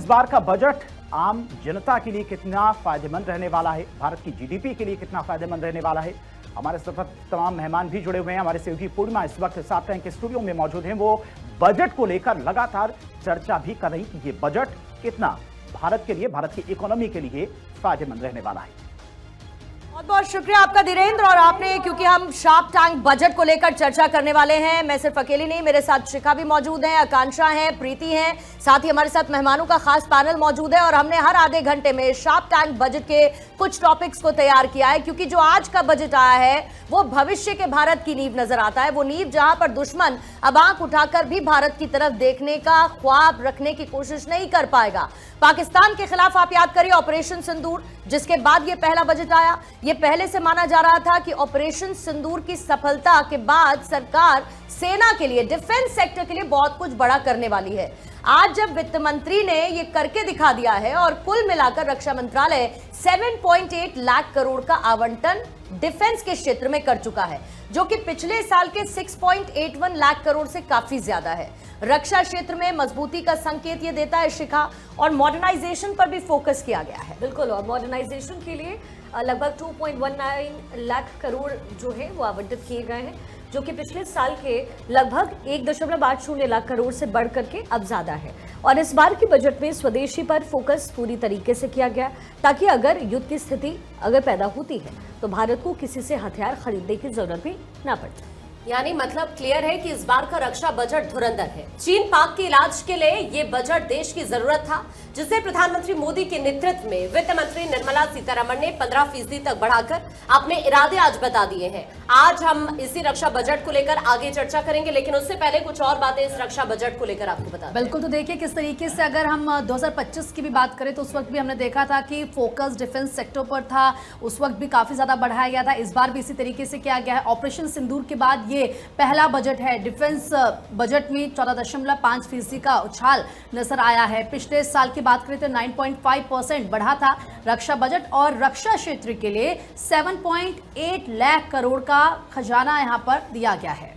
बार का बजट आम जनता के लिए कितना फायदेमंद रहने वाला है, भारत की जीडीपी के लिए कितना फायदेमंद रहने वाला है। हमारे साथ तमाम मेहमान भी जुड़े हुए हैं। हमारे सहयोगी पूर्णिमा इस वक्त साफ टैंक के स्टूडियो में मौजूद हैं। वो बजट को लेकर लगातार चर्चा भी कर रही कि ये बजट कितना भारत के लिए, भारत की इकोनॉमी के लिए फायदेमंद रहने वाला है। बहुत बहुत शुक्रिया आपका धीरेन्द्र। और आपने, क्योंकि हम शार्क टैंक बजट को लेकर चर्चा करने वाले हैं, मैं सिर्फ अकेली नहीं, मेरे साथ शिखा भी मौजूद हैं, आकांक्षा हैं, प्रीति हैं, साथ ही हमारे साथ मेहमानों का खास पैनल मौजूद है। और हमने हर आधे घंटे में शार्क टैंक बजट के कुछ टॉपिक्स को तैयार किया है, क्योंकि जो आज का बजट आया है वो भविष्य के भारत की नींव नजर आता है। वो नींव जहां पर दुश्मन अब आंख उठाकर भी भारत की तरफ देखने का ख्वाब रखने की कोशिश नहीं कर पाएगा। पाकिस्तान के खिलाफ आप याद करिए ऑपरेशन सिंदूर, जिसके बाद ये पहला बजट आया। ये पहले से माना जा रहा था कि ऑपरेशन सिंदूर की सफलता के बाद सरकार सेना के लिए, डिफेंस सेक्टर के लिए बहुत कुछ बड़ा करने वाली है। आज जब वित्त मंत्री ने ये करके दिखा दिया है और कुल मिलाकर रक्षा मंत्रालय 7.8 लाख करोड़ का आवंटन डिफेंस के क्षेत्र में कर चुका है, जो कि पिछले साल के 6.81 लाख करोड़ से काफी ज्यादा है। रक्षा क्षेत्र में मजबूती का संकेत ये देता है शिखा, और मॉडर्नाइजेशन पर भी फोकस किया गया है। बिल्कुल, और मॉडर्नाइजेशन के लिए लगभग 2.19 लाख करोड़ जो है वो आवंटित किए गए हैं, जो कि पिछले साल के लगभग 1.80 लाख करोड़ से बढ़ करके अब ज्यादा है। और इस बार के बजट में स्वदेशी पर फोकस पूरी तरीके से किया गया, ताकि अगर युद्ध की स्थिति अगर पैदा होती है तो भारत को किसी से हथियार खरीदने की जरूरत भी ना पड़े। यानी मतलब क्लियर है कि इस बार का रक्षा बजट धुरंधर है। चीन पाक के इलाज के लिए ये बजट देश की जरूरत था, जिसे प्रधानमंत्री मोदी के नेतृत्व में वित्त मंत्री निर्मला सीतारमण ने 15% तक बढ़ाकर अपने इरादे आज बता दिए हैं। आज हम इसी रक्षा बजट को लेकर आगे चर्चा करेंगे, लेकिन उससे पहले कुछ और बातें इस रक्षा बजट को लेकर आपको बता दें। बिल्कुल, तो देखिए किस तरीके से अगर हम 2025 की भी बात करें तो उस वक्त भी हमने देखा था कि फोकस डिफेंस सेक्टर पर था, उस वक्त भी काफी ज्यादा बढ़ाया गया था। इस बार भी इसी तरीके से किया गया है। ऑपरेशन सिंदूर के बाद ये पहला बजट है। डिफेंस बजट में 14.5% का उछाल नजर आया है। पिछले साल की बात करें तो 9.5% बढ़ा था रक्षा बजट, और रक्षा क्षेत्र के लिए 7.8 लाख करोड़ का खजाना यहां पर दिया गया है।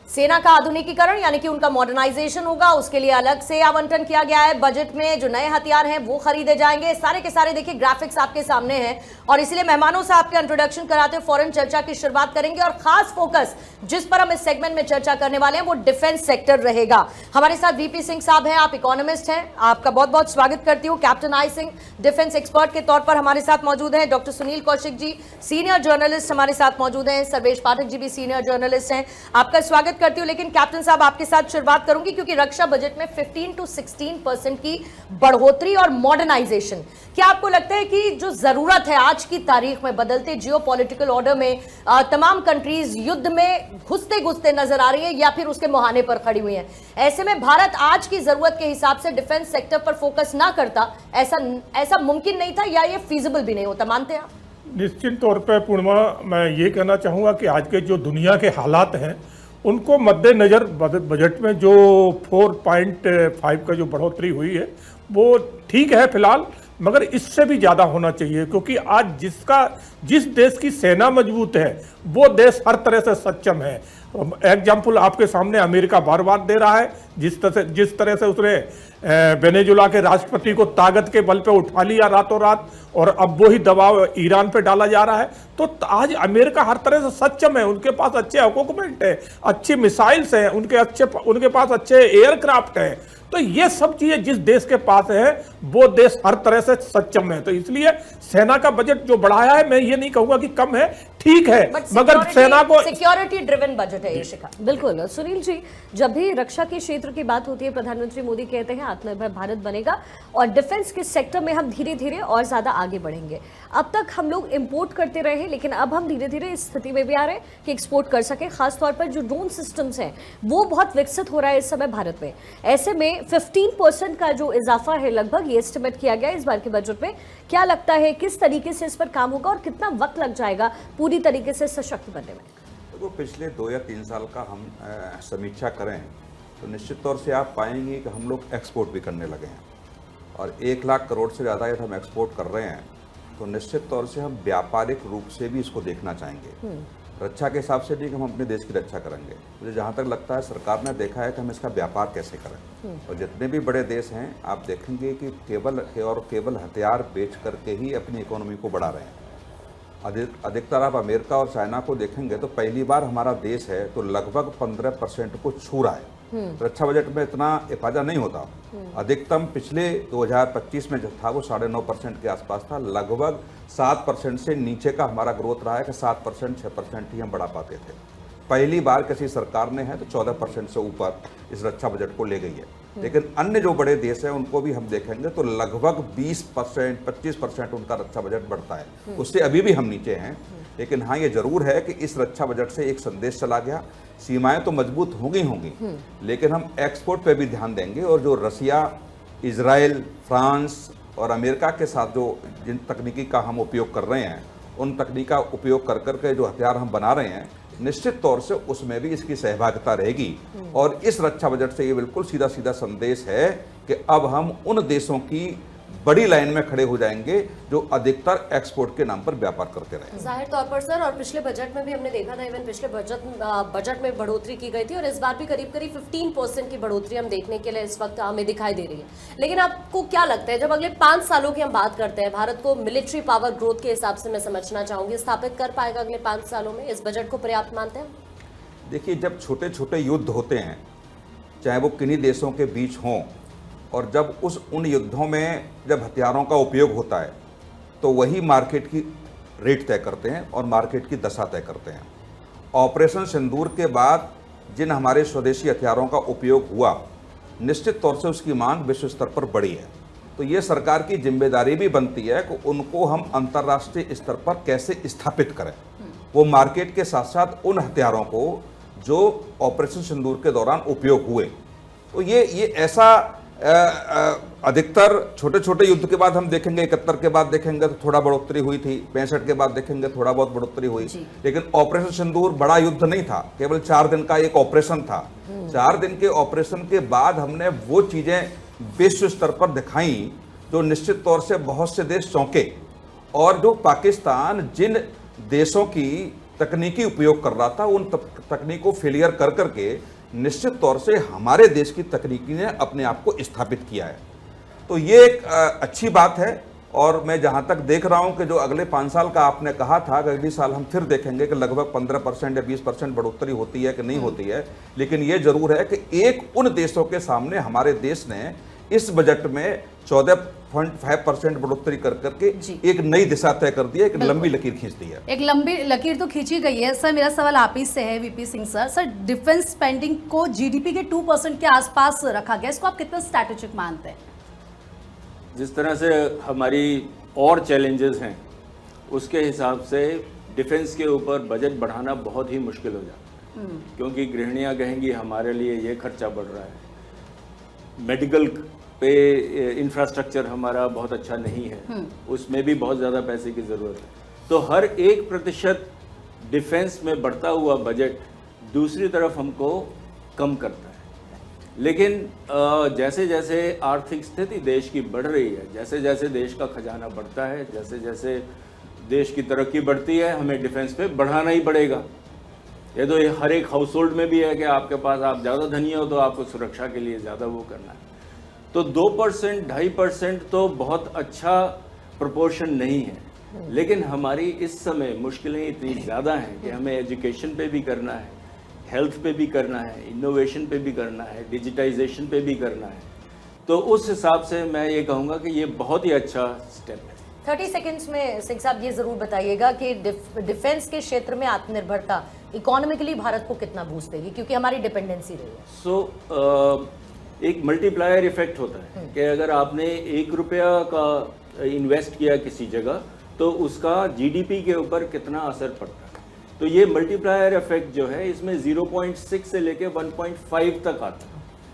सेना का आधुनिकीकरण यानी कि उनका मॉडर्नाइजेशन होगा, उसके लिए अलग से आवंटन किया गया है। बजट में जो नए हथियार हैं वो खरीदे जाएंगे। सारे के सारे देखिए ग्राफिक्स आपके सामने हैं, और इसलिए मेहमानों से आपके इंट्रोडक्शन कराते हुए फौरन चर्चा की शुरुआत करेंगे। और खास फोकस जिस पर हम इस सेगमेंट में चर्चा करने वाले हैं वो डिफेंस सेक्टर रहेगा। हमारे साथ वीपी सिंह साहब हैं, आप इकोनॉमिस्ट हैं, आपका बहुत बहुत स्वागत करती हूँ। Captain I Singh defence expert के तौर पर हमारे साथ मौजूद हैं। Doctor Sunil Kaushik ji senior journalist हमारे साथ मौजूद हैं। सर्वेश पाठक जी भी सीनियर जर्नलिस्ट हैं, आपका स्वागत करती हूँ। लेकिन कैप्टन साहब आपके साथ शुरुआत करूंगी, क्योंकि रक्षा बजट में 15 to 16% की बढ़ोतरी और मॉडर्नाइजेशन, क्या आपको लगता है कि जो जरूरत है आज की तारीख में, बदलते जियोपॉलिटिकल ऑर्डर में तमाम कंट्रीज युद्ध में घुसते घुसते नजर आ रही है या फिर उसके मुहाने पर खड़ी हुई है, ऐसे में भारत आज की जरूरत के हिसाब से डिफेंस सेक्टर पर फोकस ना करता, ऐसा मुमकिन नहीं था या ये फीजिबल भी नहीं होता, मानते हैं आप? निश्चित तौर पर पूर्णिमा, मैं ये कहना चाहूँगा कि आज के जो दुनिया के हालात हैं उनको मद्देनज़र बजट में जो 4.5 का जो बढ़ोतरी हुई है वो ठीक है फिलहाल, मगर इससे भी ज़्यादा होना चाहिए, क्योंकि आज जिस देश की सेना मजबूत है वो देश हर तरह से सक्षम है। एग्जाम्पल आपके सामने अमेरिका बार बार दे रहा है, जिस तरह से उसने वेनेजुला के राष्ट्रपति को ताकत के बल पे उठा लिया रातों रात, और अब वही दबाव ईरान पे डाला जा रहा है। तो आज अमेरिका हर तरह से सक्षम है, उनके पास अच्छे इक्विपमेंट है, अच्छी मिसाइल्स हैं, उनके पास अच्छे एयरक्राफ्ट हैं। तो ये सब चीजें जिस देश के पास है वो देश हर तरह से सक्षम है। तो इसलिए सेना का बजट जो बढ़ाया है, मैं ये नहीं कहूंगा कि कम है, ठीक है, मगर सेना को सिक्योरिटी ड्रिवन बजट है ये शिखा। बिल्कुल सुनील जी, जब भी रक्षा के क्षेत्र की बात होती है, प्रधानमंत्री मोदी कहते हैं आत्मनिर्भर भारत बनेगा, और डिफेंस के सेक्टर में हम धीरे धीरे और ज्यादा आगे बढ़ेंगे। अब तक हम लोग इंपोर्ट करते रहे, लेकिन अब हम धीरे धीरे इस स्थिति में भी आ रहे हैं कि एक्सपोर्ट कर सके। खासतौर पर जो ड्रोन सिस्टम्स हैं वो बहुत विकसित हो रहा है इस समय भारत में। ऐसे में 15% का जो इजाफा है लगभग, ये एस्टिमेट किया गया इस बार के बजट में। क्या लगता है किस तरीके से इस पर काम होगा और कितना वक्त लग जाएगा पूरी तरीके से सशक्त बनने में? देखो, पिछले 2 या 3 साल का हम समीक्षा करें तो निश्चित तौर से आप पाएंगे कि हम लोग एक्सपोर्ट भी करने लगे हैं, और 1 लाख करोड़ से ज़्यादा यदि हम एक्सपोर्ट कर रहे हैं तो निश्चित तौर से हम व्यापारिक रूप से भी इसको देखना चाहेंगे। रक्षा के हिसाब से नहीं कि हम अपने देश की रक्षा करेंगे। मुझे जहाँ तक लगता है सरकार ने देखा है कि हम इसका व्यापार कैसे करें, और जितने भी बड़े देश हैं आप देखेंगे कि केवल हथियार बेच करके ही अपनी इकोनॉमी को बढ़ा रहे हैं। अधिकतर आप अमेरिका और चाइना को देखेंगे तो पहली बार हमारा देश है तो लगभग 15% को छू रहा है। रक्षा बजट में इतना इफाजा नहीं होता। अधिकतम पिछले 2025 में जो था वो 9.5% के आसपास था। लगभग 7% से नीचे का हमारा ग्रोथ रहा है कि 7% 6% ही हम बढ़ा पाते थे। पहली बार किसी सरकार ने है तो 14% से ऊपर इस रक्षा बजट को ले गई है। लेकिन अन्य जो बड़े देश हैं उनको भी हम देखेंगे तो लगभग 20% 25% उनका रक्षा बजट बढ़ता है। उससे अभी भी हम नीचे हैं। लेकिन हाँ, ये जरूर है कि इस रक्षा बजट से एक संदेश चला गया। सीमाएं तो मजबूत होंगी लेकिन हम एक्सपोर्ट पे भी ध्यान देंगे, और जो रसिया, इजराइल, फ्रांस और अमेरिका के साथ जो जिन तकनीकी का हम उपयोग कर रहे हैं उन तकनीक का उपयोग कर करके जो हथियार हम बना रहे हैं, निश्चित तौर से उसमें भी इसकी सहभागिता रहेगी। और इस रक्षा बजट से ये बिल्कुल सीधा सीधा संदेश है कि अब हम उन देशों की बड़ी लाइन में खड़े हो जाएंगे जो अधिकतर एक्सपोर्ट के नाम पर व्यापार करते रहे। जाहिर तौर पर सर, और पिछले बजट में भी हमने देखा था, इवन पिछले बजट में बढ़ोतरी की गई थी और इस बार भी करीब 15% की बढ़ोतरी हम देखने के लिए इस वक्त हमें दिखाई दे रही है। लेकिन आपको क्या लगता है, जब अगले 5 सालों की हम बात करते हैं, भारत को मिलिट्री पावर ग्रोथ के हिसाब से मैं समझना चाहूंगी, स्थापित कर पाएगा अगले 5 सालों में? इस बजट को पर्याप्त मानते हैं? देखिए, जब छोटे छोटे युद्ध होते हैं, चाहे वो किन्हीं देशों के बीच हों, और जब उन युद्धों में जब हथियारों का उपयोग होता है तो वही मार्केट की रेट तय करते हैं और मार्केट की दशा तय करते हैं। ऑपरेशन सिंदूर के बाद जिन हमारे स्वदेशी हथियारों का उपयोग हुआ, निश्चित तौर से उसकी मांग विश्व स्तर पर बढ़ी है। तो ये सरकार की जिम्मेदारी भी बनती है कि उनको हम अंतर्राष्ट्रीय स्तर पर कैसे स्थापित करें। वो मार्केट के साथ साथ उन हथियारों को जो ऑपरेशन सिंदूर के दौरान उपयोग हुए, तो ये ऐसा अधिकतर छोटे छोटे युद्ध के बाद हम देखेंगे, 71 के बाद देखेंगे तो थोड़ा बढ़ोतरी हुई थी, 65 के बाद देखेंगे थोड़ा बहुत बढ़ोतरी हुई। लेकिन ऑपरेशन सिंदूर बड़ा युद्ध नहीं था, केवल 4 दिन का एक ऑपरेशन था। 4 दिन के ऑपरेशन के बाद हमने वो चीजें विश्व स्तर पर दिखाई जो निश्चित तौर से बहुत से देश चौंके, और जो पाकिस्तान जिन देशों की तकनीकी उपयोग कर रहा था उन तकनीक को फेलियर कर करके निश्चित तौर से हमारे देश की तकनीकी ने अपने आप को स्थापित किया है। तो ये एक अच्छी बात है। और मैं जहां तक देख रहा हूं कि जो अगले 5 साल का आपने कहा था, अगले साल हम फिर देखेंगे कि लगभग 15% या 20% बढ़ोतरी होती है कि नहीं होती है। लेकिन ये जरूर है कि एक उन देशों के सामने हमारे देश ने इस बजट में 14.5% बढ़ोतरी कर करके एक नई दिशा तय कर दी है, एक लंबी लकीर खींच दी है। एक लंबी लकीर तो खींची गई है। सर, मेरा सवाल आप ही से है, VP Singh sir. Sir, defence spending को जीडीपी के 2% के आसपास रखा गया, इसको आप कितना स्ट्रैटेजिक मानते हैं? जिस तरह से हमारी और चैलेंजेस हैं उसके हिसाब से डिफेंस के ऊपर बजट बढ़ाना बहुत ही मुश्किल हो जाता है, क्योंकि गृहिणियाँ कहेंगी हमारे लिए ये खर्चा बढ़ रहा है, मेडिकल पे इंफ्रास्ट्रक्चर हमारा बहुत अच्छा नहीं है, उसमें भी बहुत ज़्यादा पैसे की ज़रूरत है। तो हर 1% डिफेंस में बढ़ता हुआ बजट दूसरी तरफ हमको कम करता है। लेकिन जैसे जैसे आर्थिक स्थिति देश की बढ़ रही है, जैसे जैसे देश का खजाना बढ़ता है, जैसे जैसे देश की तरक्की बढ़ती है, हमें डिफेंस पे बढ़ाना ही पड़ेगा। ये तो हर एक हाउस होल्ड में भी है कि आपके पास आप ज़्यादा धनी हो तो आपको सुरक्षा के लिए ज़्यादा वो करना है। तो 2% 2.5% तो बहुत अच्छा प्रोपोर्शन नहीं है, लेकिन हमारी इस समय मुश्किलें इतनी ज़्यादा हैं कि हमें एजुकेशन पे भी करना है, हेल्थ पे भी करना है, इनोवेशन पे भी करना है, डिजिटाइजेशन पे भी करना है। तो उस हिसाब से मैं ये कहूँगा कि ये बहुत ही अच्छा स्टेप है। 30 सेकेंड्स में सिंह साहब ये जरूर बताइएगा कि डिफेंस के क्षेत्र में आत्मनिर्भरता इकोनॉमिकली भारत को कितना बूस्ट देगी, क्योंकि हमारी डिपेंडेंसी रही है। एक मल्टीप्लायर इफेक्ट होता है कि अगर आपने 1 रुपया का इन्वेस्ट किया किसी जगह तो उसका जीडीपी के ऊपर कितना असर पड़ता है। तो ये मल्टीप्लायर इफेक्ट जो है इसमें 0.6 से लेके 1.5 तक आता है।